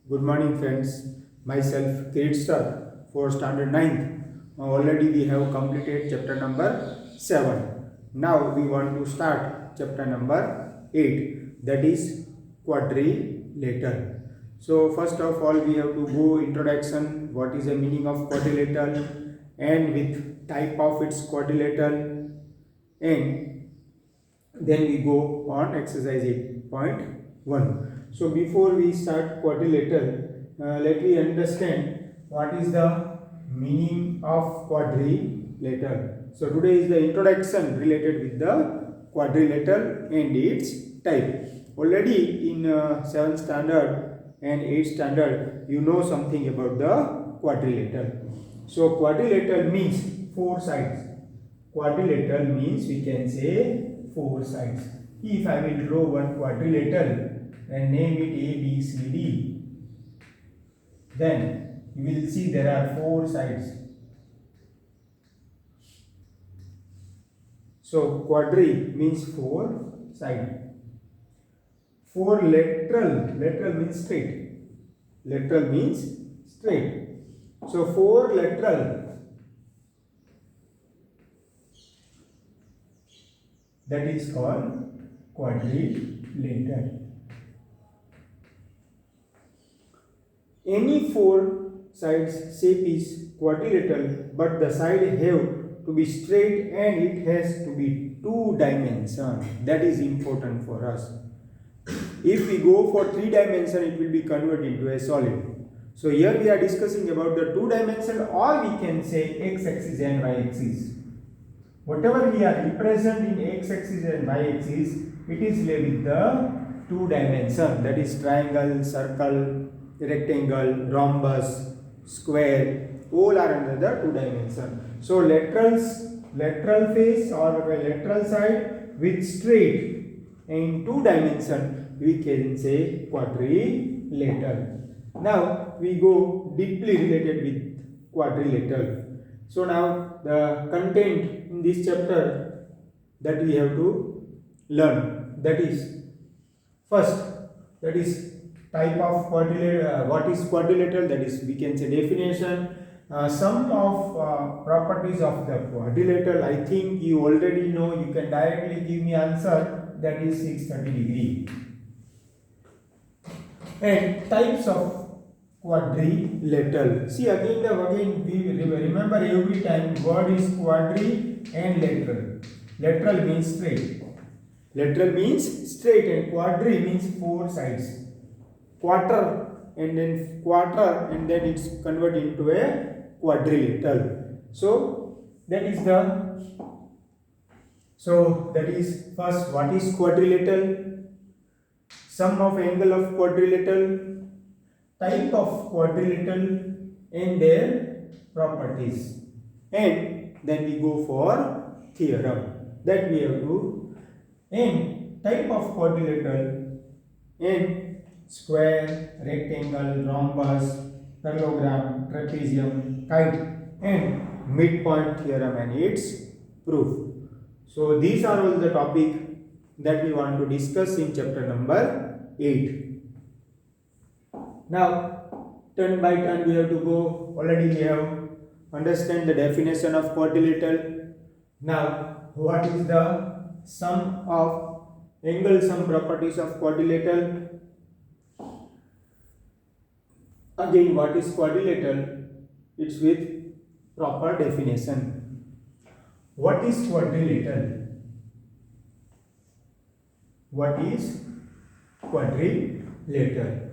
Good morning, friends. Myself, Ncert for Standard 9th. Already we have completed chapter number 7. Now we want to start chapter number 8, that is quadrilateral. So first of all, we have to go introduction, what is the meaning of quadrilateral and with type of its quadrilateral, and then we go on exercise 8.1. So before we start quadrilateral, let me understand what is the meaning of quadrilateral. So today is the introduction related with the quadrilateral and its type. Already in 7th standard and 8th standard, you know something about the quadrilateral. So quadrilateral means four sides. Quadrilateral means we can say four sides. If I will draw one quadrilateral and name it A, B, C, D, then you will see there are four sides. So quadri means four side. Four lateral means straight. Lateral means straight. So four lateral, that is called quadrilateral. Any four sides shape is quadrilateral, but the side have to be straight and it has to be two dimension. That is important for us. If we go for three dimension, it will be converted into a solid. So here we are discussing about the two dimension, or we can say x axis and y axis. Whatever we are represent in x axis and y axis, it is with the two dimension, that is triangle, circle, rectangle, rhombus, square, all are under the two dimension. So lateral face or lateral side with straight in two dimension, we can say quadrilateral. Now we go deeply related with quadrilateral. So now the content in this chapter that we have to learn, that is first, that is type of quadrilateral, what is quadrilateral, that is we can say definition, some of properties of the quadrilateral. I think you already know, you can directly give me answer, that is 630 degree. And types of quadrilateral. See again we remember every time word is quadri and lateral. Lateral means straight. Lateral means straight and quadri means four sides. Quarter and then it's converted into a quadrilateral. So that is first, what is quadrilateral? Sum of angle of quadrilateral, type of quadrilateral and their properties, and then we go for theorem that we have to. And type of quadrilateral and square, rectangle, rhombus, parallelogram, trapezium, kite, and midpoint theorem and its proof. So these are all the topic that we want to discuss in chapter number 8. Now turn by turn we have to go. Already we have understand the definition of quadrilateral. Now what is the sum of angle sum properties of quadrilateral? Again, what is quadrilateral? It's with proper definition. What is quadrilateral? What is quadrilateral?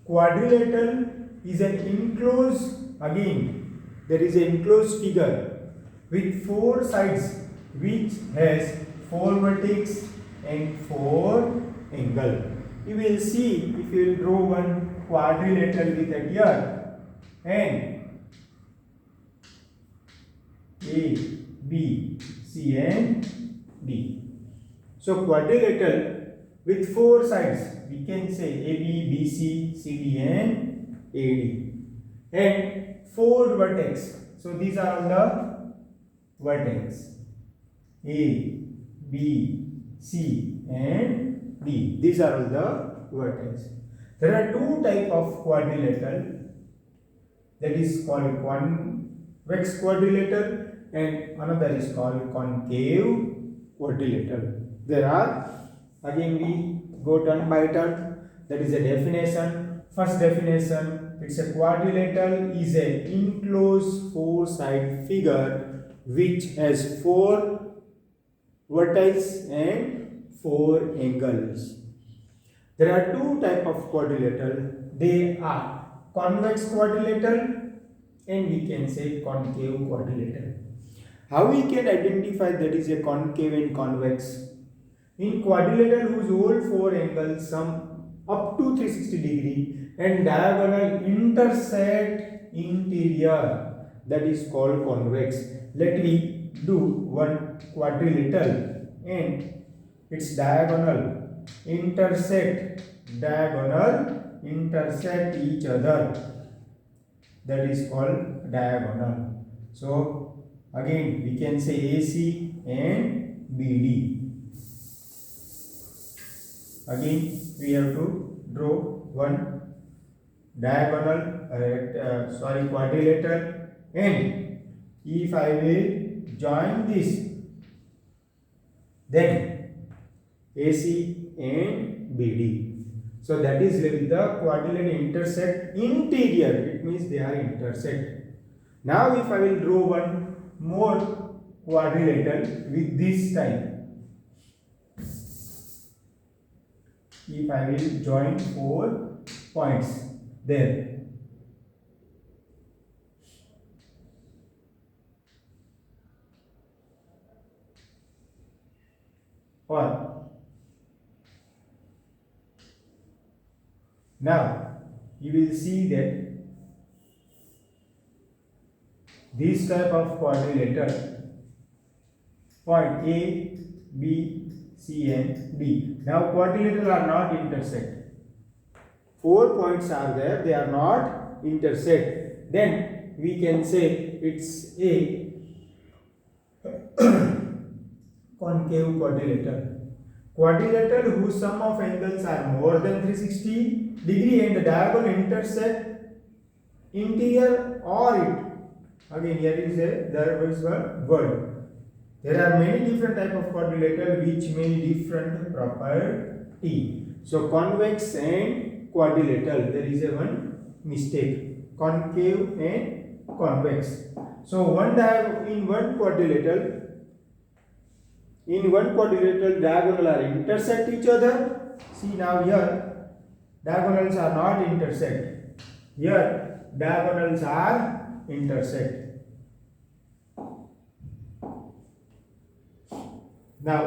Quadrilateral is an enclosed, again there is an enclosed figure with four sides which has four vertex and four angle. You will see if you will draw one quadrilateral with a here and A, B, C and D. So quadrilateral with four sides, we can say AB, BC, CD and AD, and four vertex. So these are all the vertex A, B, C and D. These are all the vertex. There are two types of quadrilateral, that is called convex quadrilateral and another is called concave quadrilateral. There are, again we go turn by turn, that is a definition. First definition, it's a quadrilateral is an enclosed four-side figure which has four vertices and four angles. There are two types of quadrilateral. They are convex quadrilateral and we can say concave quadrilateral. How we can identify that is a concave and convex? In quadrilateral whose all four angles sum up to 360 degree and diagonal intersect interior, that is called convex. Let me do one quadrilateral and its diagonal intersect each other, that is called diagonal. So again we can say AC and BD. Again we have to draw one diagonal quadrilateral, and if I will join this, then AC and BD. So that is with the quadrilateral intersect interior, it means they are intersect. Now if I will draw one more quadrilateral with this type, if I will join 4 points there, or now you will see that this type of quadrilateral, point A, B, C and D. Now quadrilateral are not intersect. 4 points are there, they are not intersect. Then we can say it's a concave quadrilateral. Quadrilateral whose sum of angles are more than 360 degree and the diagonal intersect interior or it. Again here is a word. There are many different type of quadrilateral which mean different property. So convex and quadrilateral, there is a one mistake. Concave and convex. So in one quadrilateral diagonal are intersect each other. See now here diagonals are not intersect. Here diagonals are intersect. Now,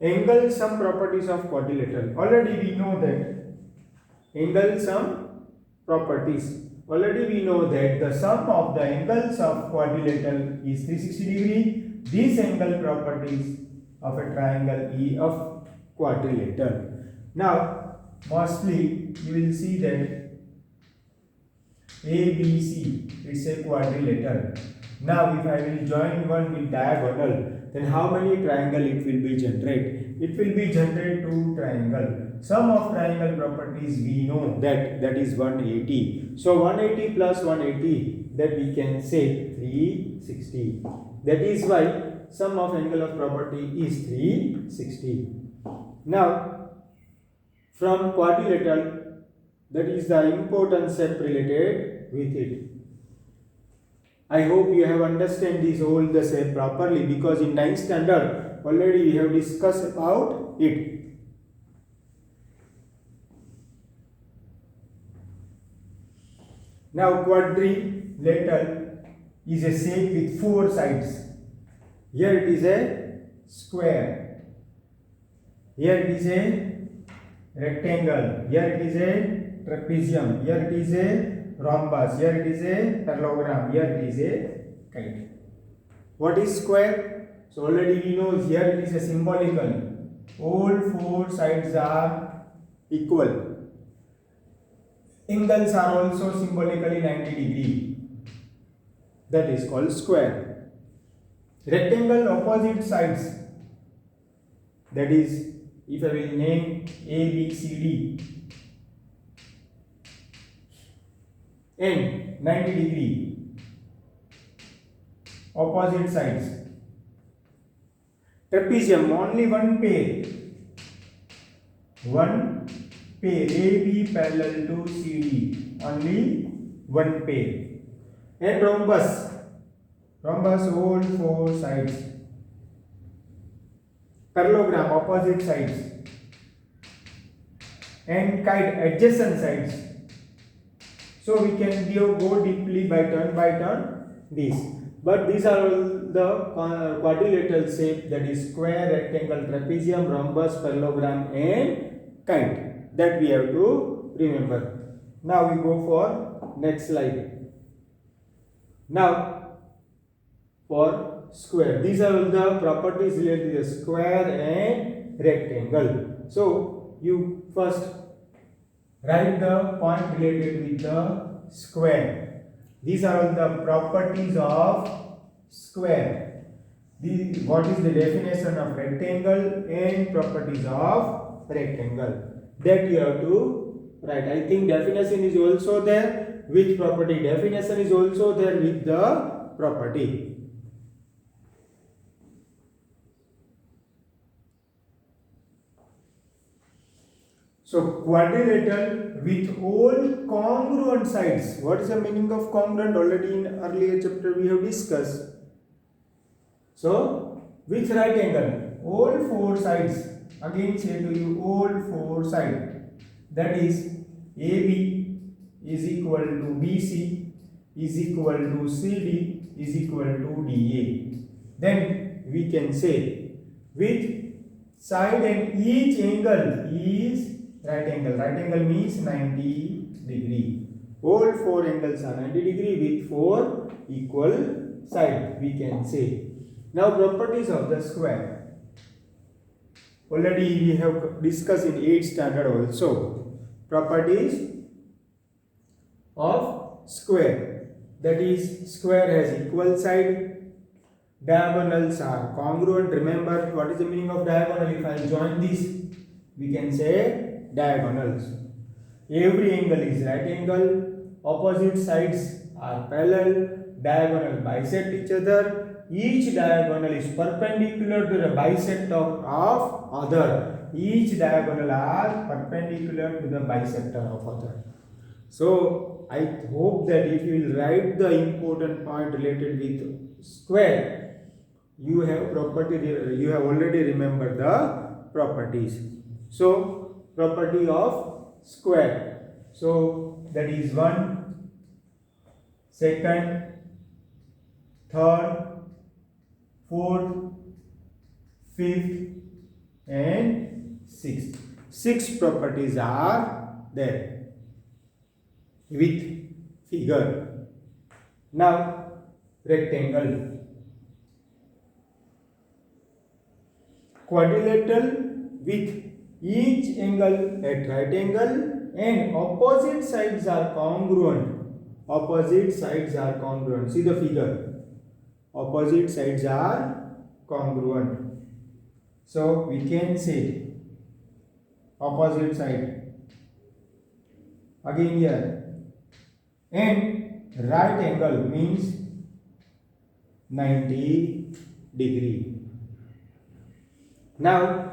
angle sum properties of quadrilateral. Already we know that angle sum properties. Already we know that the sum of the angles of quadrilateral is 360 degree. These angle properties of a triangle E of quadrilateral. Now, mostly you will see that ABC is a quadrilateral. Now, if I will join one with diagonal, then how many triangle it will be generate? It will be generate 2 triangle. Sum of triangle properties we know that is 180. So 180 plus 180, that we can say 360. That is why sum of angle of property is 360. Now from quadrilateral, that is the important step related with it. I hope you have understand this all the same properly, because in 9th standard already we have discussed about it. Now quadrilateral is a shape with 4 sides. Here it is a square. Here it is a rectangle. Here it is a trapezium. Here it is a rhombus. Here it is a parallelogram. Here it is a kite. What is square? So already we know here it is a symbolical. All 4 sides are equal. Angles are also symbolically 90 degree. That is called square. Rectangle opposite sides. That is, if I will name A, B, C, D. and 90 degree opposite sides. Trapezium, only one pair. One pair, AB parallel to CD, only one pair. And rhombus, all four sides. Parallelogram, opposite sides. And kite, adjacent sides. So we can go deeply by turn these. But these are all the quadrilateral shape, that is square, rectangle, trapezium, rhombus, parallelogram and kite. That we have to remember. Now we go for next slide. Now for square. These are all the properties related to the square and rectangle. So you first write the point related with the square. These are all the properties of square. What is the definition of rectangle and properties of rectangle? That you have to write. I think definition is also there. Which property? Definition is also there with the property. So quadrilateral with all congruent sides. What is the meaning of congruent? Already in earlier chapter we have discussed. So with right angle, all four sides. Again say to you, all four sides. That is AB is equal to BC is equal to CD is equal to DA. Then we can say with side and each angle is right angle. Right angle means 90 degree. All four angles are 90 degree with four equal sides, we can say. Now properties of the square. Already we have discussed in 8th standard also. Properties of square. That is, square has equal side. Diagonals are congruent. Remember what is the meaning of diagonal? If I join this, we can say diagonals. Every angle is right angle. Opposite sides are parallel. Diagonal bisect each other. Each diagonal is perpendicular to the bisector of other. Each diagonal are perpendicular to the bisector of other. So I hope that if you will write the important point related with square, you have already remembered the properties. So property of square. So that is 1, 2nd, 3rd, 4th, 5th and 6th. 6 properties are there with figure. Now rectangle. Quadrilateral with each angle at right angle and opposite sides are congruent. Opposite sides are congruent. See the figure. Opposite sides are congruent. So we can say opposite side. Again here. And right angle means 90 degree. Now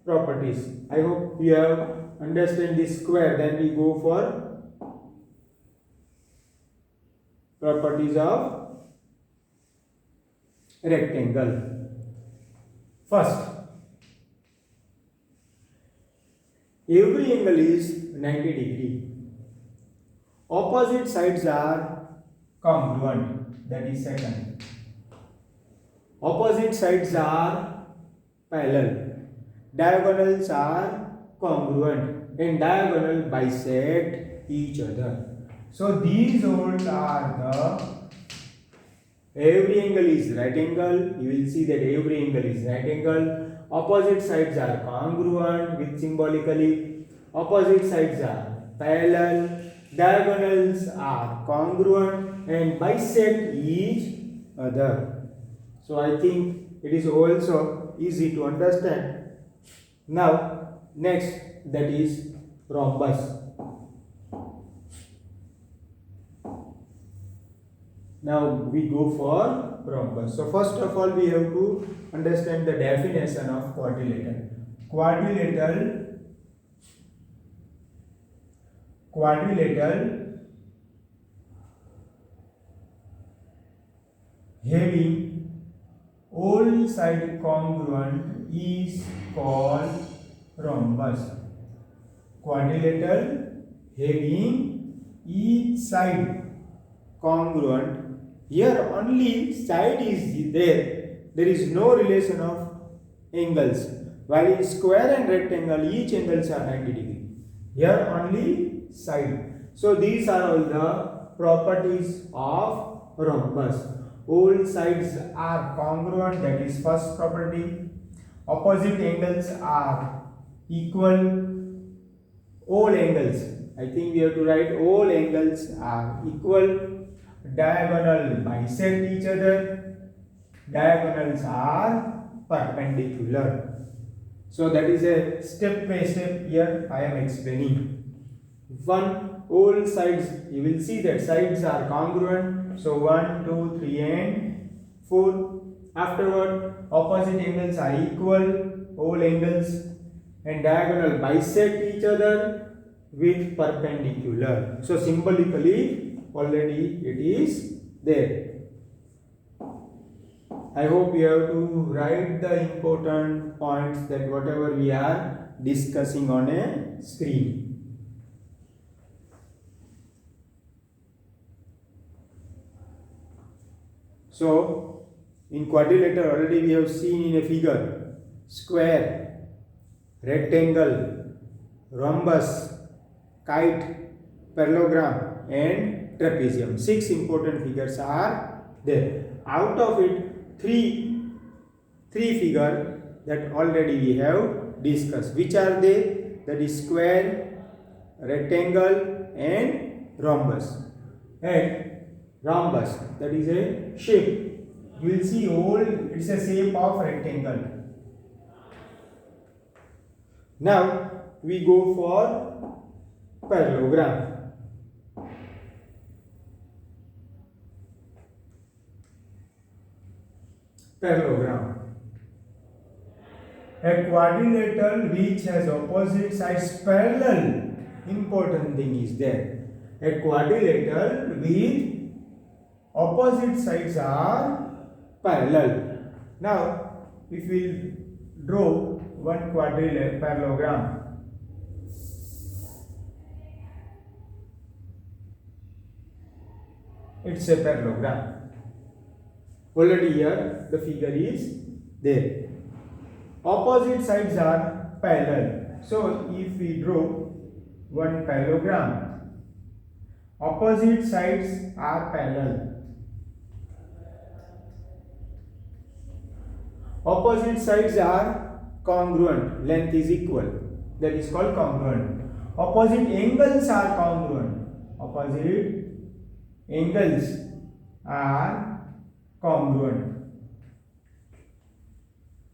properties. I hope you have understand this square. Then we go for properties of rectangle. First, every angle is 90 degree. Opposite sides are congruent. That is second. Opposite sides are parallel. Diagonals are congruent and diagonal bisect each other. So these all are every angle is right angle. You will see that every angle is right angle. Opposite sides are congruent with symbolically. Opposite sides are parallel. Diagonals are congruent and bisect each other. So I think it is also easy to understand. Now next, that is rhombus. Now we go for rhombus. So first of all we have to understand the definition of quadrilateral. Quadrilateral having all side congruent is called rhombus. Quadrilateral having each side congruent. Here only side is there. There is no relation of angles. While in square and rectangle each angles are 90 degree. Here only side. So these are all the properties of rhombus. All sides are congruent, that is first property. Opposite angles are equal. All angles, I think we have to write all angles are equal. Diagonal bisect each other. Diagonals are perpendicular. So that is a step by step here I am explaining. One, all sides, you will see that sides are congruent. So 1, 2, 3 and 4. Afterward, opposite angles are equal. All angles and diagonal bisect each other with perpendicular. So symbolically already it is there. I hope you have to write the important points that whatever we are discussing on a screen. So in quadrilateral already we have seen in a figure square, rectangle, rhombus, kite, parallelogram and trapezium. 6 important figures are there. Out of it, three figures that already we have discussed. Which are they? That is square, rectangle and rhombus. And rhombus, that is a shape. You will see all, it's a shape of rectangle. Now we go for parallelogram. Parallelogram. A quadrilateral which has opposite sides parallel. Important thing is there. A quadrilateral with opposite sides are parallel. Now, if we draw one parallelogram. It's a parallelogram. Already here the figure is there. Opposite sides are parallel. So if we draw one parallelogram, opposite sides are parallel. Opposite sides are congruent. Length is equal. That is called congruent. Opposite angles are congruent. Opposite angles are congruent.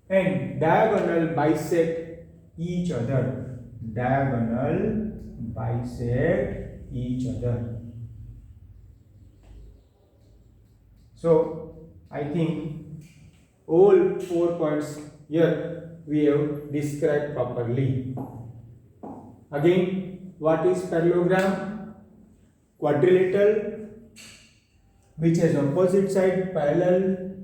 And diagonal bisect each other. Diagonal bisect each other. So I think all 4 points here we have described properly. Again, what is parallelogram? Quadrilateral which has opposite side parallel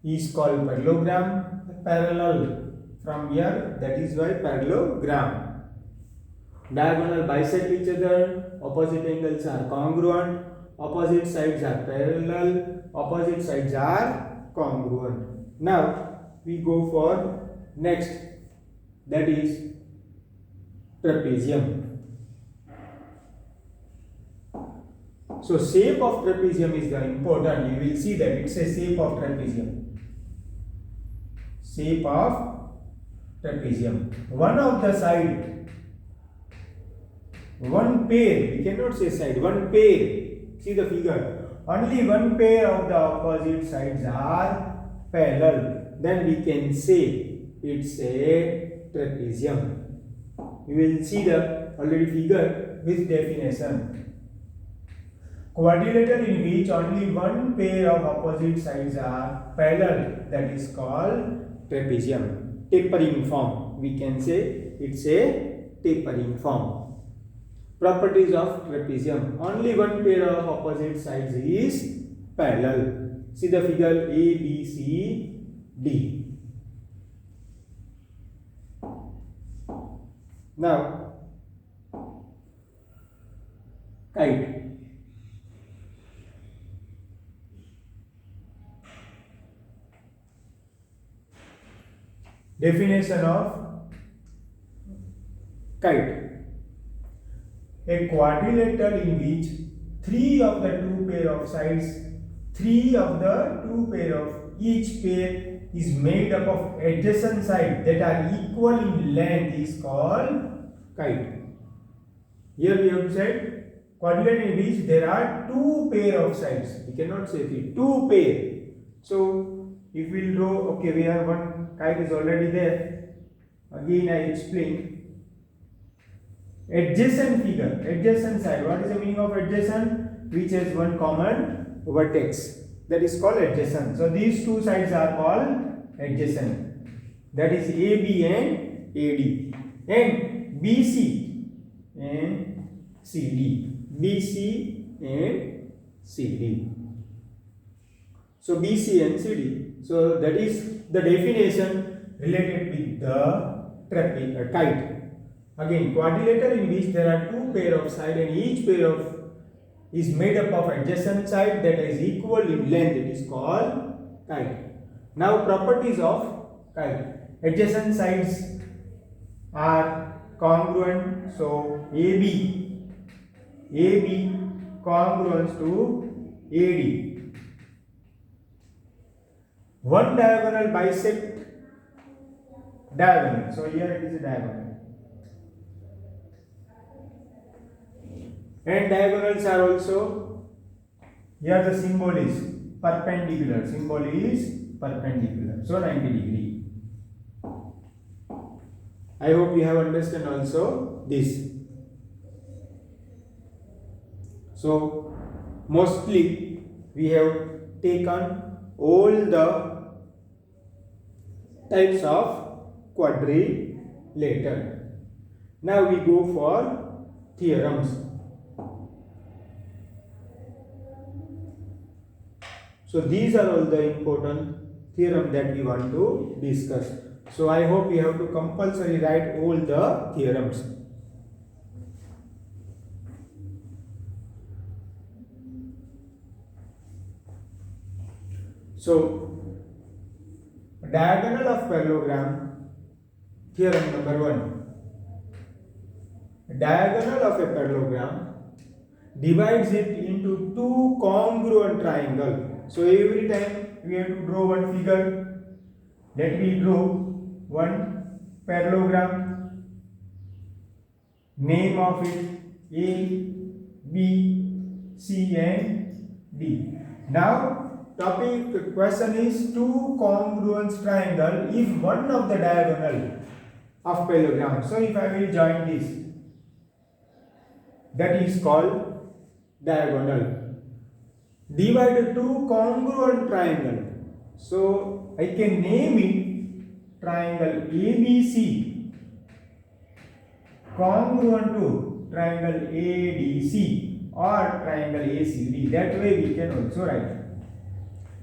is called parallelogram. Parallel from here, that is why parallelogram. Diagonal bisect each other, opposite angles are congruent, opposite sides are parallel, opposite sides are congruent. Now we go for next, that is trapezium. So shape of trapezium is the important. You will see that it's a shape of trapezium. Shape of trapezium. One of the side, one pair, we cannot say side, one pair. See the figure. Only one pair of the opposite sides are parallel. Then we can say it's a trapezium. You will see the already figure with definition. quadrilateral in which only one pair of opposite sides are parallel, that is called trapezium. Tapering form, we can say it's a tapering form. Properties of trapezium: only one pair of opposite sides is parallel. See the figure A, B, C, D. Now, kite. Definition of kite: a quadrilateral in which three of the two pair of sides, three of the two pair of each pair is made up of adjacent sides that are equal in length is called kite. Here we have said quadrilateral in which there are two pair of sides. We cannot say three, two pair. So if we will draw, okay, we have one kite is already there. Again I explain. Adjacent figure, adjacent side. What is the meaning of adjacent? Which has one common vertex. That is called adjacent. So these two sides are called adjacent. That is AB and AD. And BC and CD. BC and CD. So BC and CD. So that is the definition related with the kite. Again, quadrilateral in which there are two pair of sides and each pair of is made up of adjacent side that is equal in length. It is called kite. Now properties of kite. Adjacent sides are congruent. So AB congruent to AD. One diagonal bisect diagonal. So here it is a diagonal. And diagonals are also, here the symbol is perpendicular. Symbol is perpendicular. So 90 degree. I hope you have understood also this. So mostly we have taken all the types of quadrilateral. Now we go for theorems. So these are all the important theorems that we want to discuss. So I hope you have to compulsory write all the theorems. So diagonal of parallelogram, theorem number 1. Diagonal of a parallelogram divides it into two congruent triangles. So every time we have to draw one figure. Let me draw one parallelogram. Name of it A, B, C and D. Now topic question is two congruent triangle if one of the diagonal of parallelogram. So if I will join this, that is called diagonal. Divide two congruent triangle. So I can name it triangle ABC congruent to triangle ADC or triangle ACD. That way we can also write.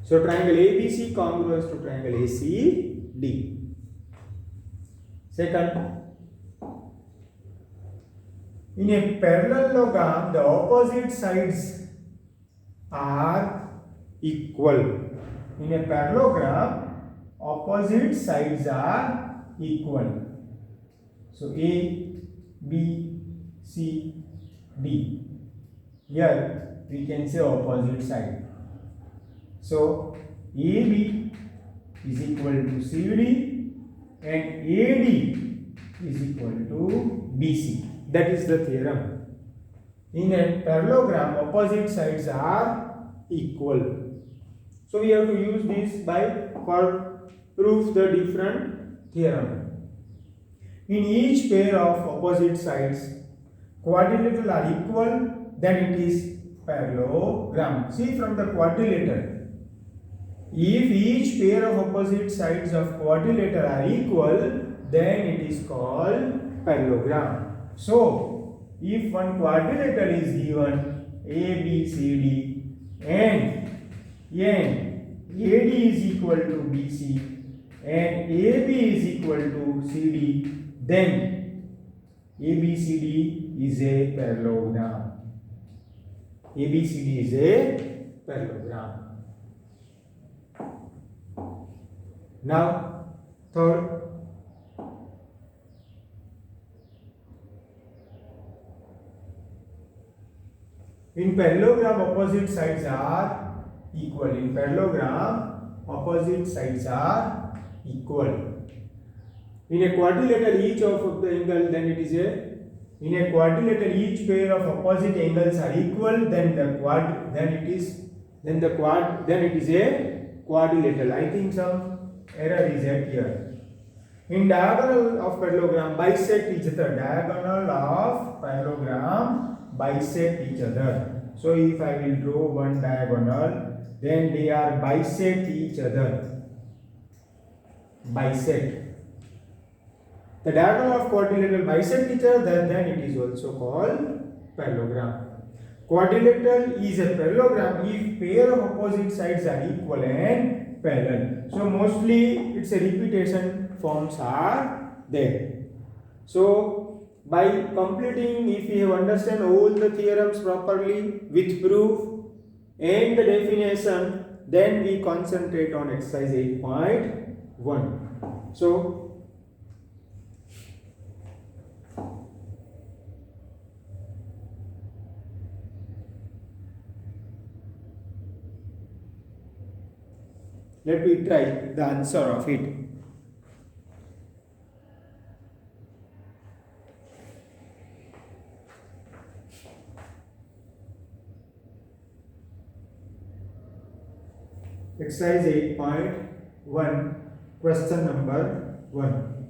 So triangle ABC congruent to triangle ACD. Second, in a parallelogram, the opposite sides are equal. In a parallelogram, opposite sides are equal. So A, B, C, D. Here we can say opposite side. So AB is equal to CD and AD is equal to BC. That is the theorem. In a parallelogram, opposite sides are equal. So we have to use this for proof the different theorem. In each pair of opposite sides, quadrilateral are equal, then it is parallelogram. See, from the quadrilateral, if each pair of opposite sides of quadrilateral are equal, then it is called parallelogram. So, if one quadrilateral is given A, B, C, D and AD is equal to BC and AB is equal to CD, then ABCD is a parallelogram. ABCD is a parallelogram. Now, third, in parallelogram opposite sides are equal. In parallelogram opposite sides are equal. In a quadrilateral each of the angle, then it is a, in a quadrilateral each pair of opposite angles are equal, then it is a quadrilateral. I think some error is at here. In diagonal of parallelogram bisect each other. Diagonal of parallelogram bisect each other. So if I will draw one diagonal, then they are bisect each other. Bisect. The diagonal of quadrilateral bisect each other, then it is also called parallelogram. Quadrilateral is a parallelogram if pair of opposite sides are equal and parallel. So mostly it's a repetition forms are there. So by completing, if we have understand all the theorems properly with proof and the definition, then we concentrate on exercise 8.1. So let me try the answer of it. Exercise 8.1, question number 1.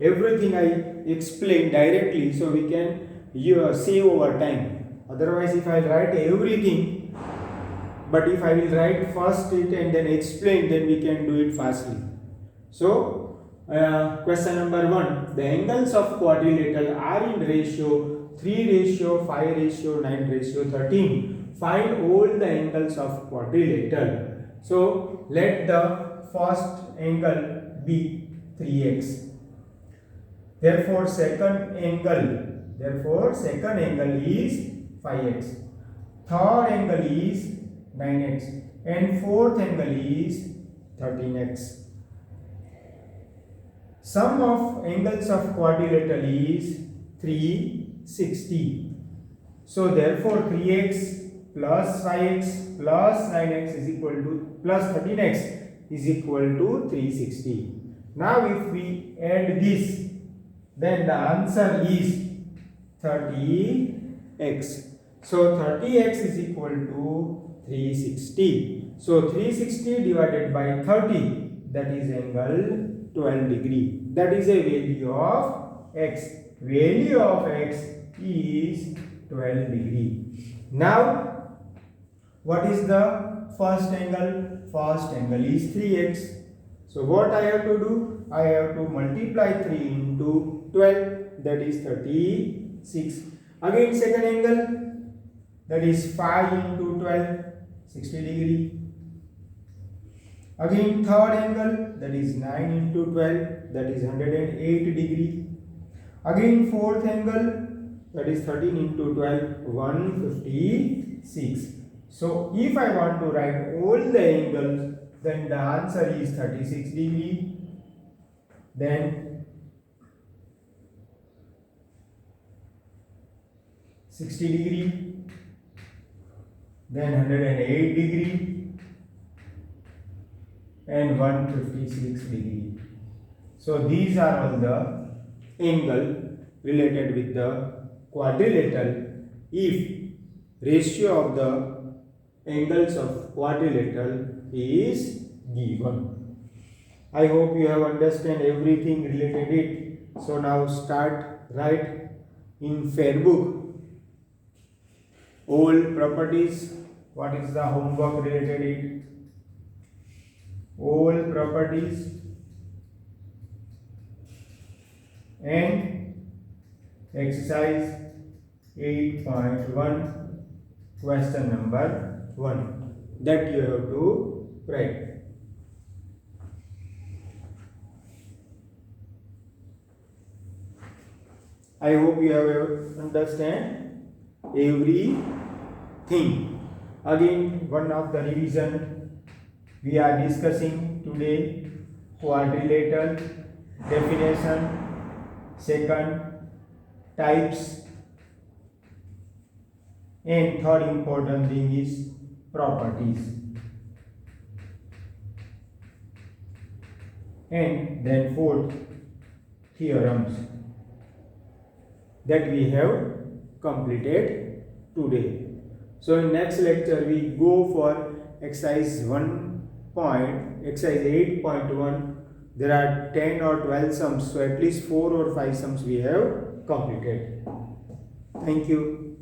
Everything I explain directly so we can save our time. Otherwise, if I write everything, but if I will write first it and then explain, then we can do it fastly. So, question number 1. The angles of quadrilateral are in ratio 3:5:9:13. Find all the angles of quadrilateral. So, let the first angle be 3x. Therefore, second angle is 5x. Third angle is 9x and fourth angle is 13x. Sum of angles of quadrilateral is 360. So therefore 3x plus 5x plus 9x is equal to plus 13x is equal to 360. Now if we add this, then the answer is 30x. So 30x is equal to 360. So 360 divided by 30, that is angle 12 degree. That is a value of x. Value of x is 12 degree. Now, what is the first angle? First angle is 3x. So what I have to do? I have to multiply 3 into 12, that is 36. Again second angle, that is 5 into 12, 60 degree. Again third angle, that is 9 into 12, that is 108 degree. Again fourth angle, that is 13 into 12, 156. So if I want to write all the angles, then the answer is 36 degree. Then 60 degree. Then 108 degree and 156 degree. So these are all the angle related with the quadrilateral if ratio of the angles of quadrilateral is given. I hope you have understand everything related it. So now start write in fair book all properties. What is the homework related it? All properties and exercise 8.1 question number 1 that you have to write. I hope you have understand everything. Again, one of the revision we are discussing today: quadrilateral definition, second types, and third important thing is properties, and then fourth theorems that we have completed today. So in next lecture we go for exercise 8.1. There are 10 or 12 sums, so at least 4 or 5 sums we have completed. Thank you.